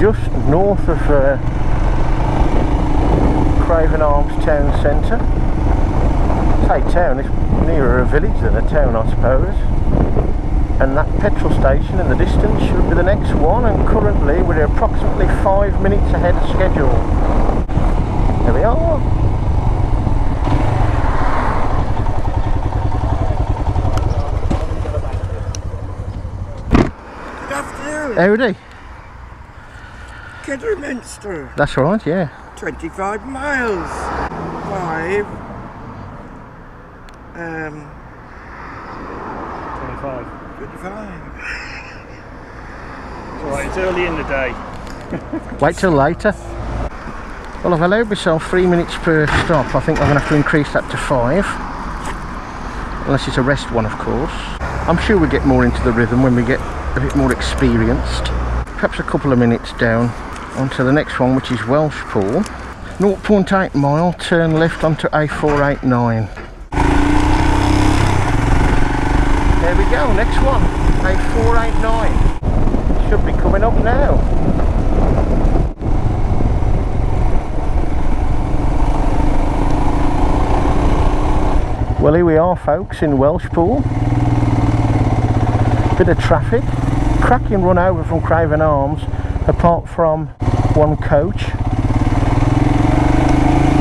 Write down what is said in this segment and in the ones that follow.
just north of Craven Arms town centre. Say town, it's nearer a village than a town, I suppose. And that petrol station in the distance should be the next one, and currently we're approximately 5 minutes ahead of schedule. There we are. Good afternoon. Howdy. Kidderminster. That's right, yeah. 25 miles. 5. 25. 25. It's alright, it's early in the day. Wait till later. Well, I've allowed myself 3 minutes per stop. I think I'm going to have to increase that to 5. Unless it's a rest one, of course. I'm sure we get more into the rhythm when we get a bit more experienced. Perhaps a couple of minutes down onto the next one, which is Welshpool. 0.8 mile, turn left onto A489. There we go, next one, A489. Should be coming up now. Well, here we are, folks, in Welshpool. Bit of traffic. Cracking run over from Craven Arms, apart from one coach.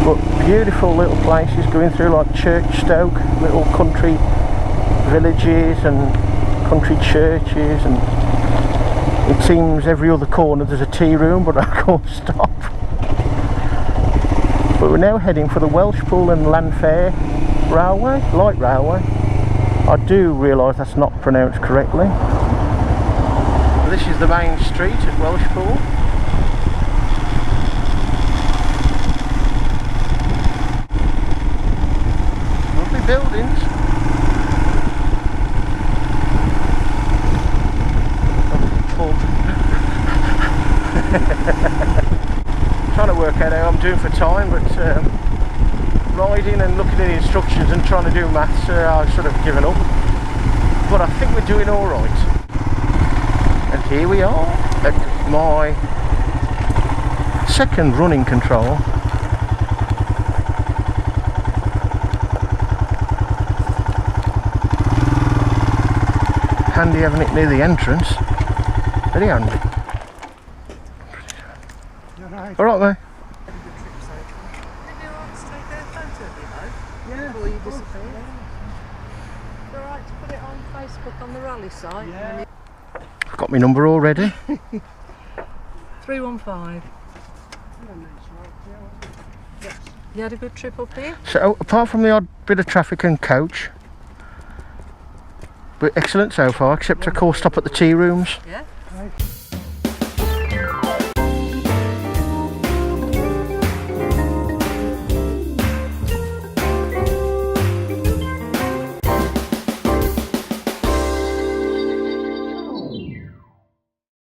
But beautiful little places going through, like Churchstoke, little country villages and country churches, and it seems every other corner there's a tea room, but I can't stop. But we're now heading for the Welshpool and Llanfair Railway, light railway. I do realise that's not pronounced correctly. This is the main street at Welshpool. Lovely buildings. Trying to work out how I'm doing for time, but riding and looking at the instructions and trying to do maths, I've sort of given up. But I think we're doing alright. And here we are at my second running control. Handy having it near the entrance. Very handy. Alright, mate. Yeah. Before you disappear. It's alright to put it on Facebook on the rally site. Yeah. I've got my number already. 315. You had a good trip up here? So, apart from the odd bit of traffic and coach, we're excellent so far, except of course stop at the tea rooms. Yeah.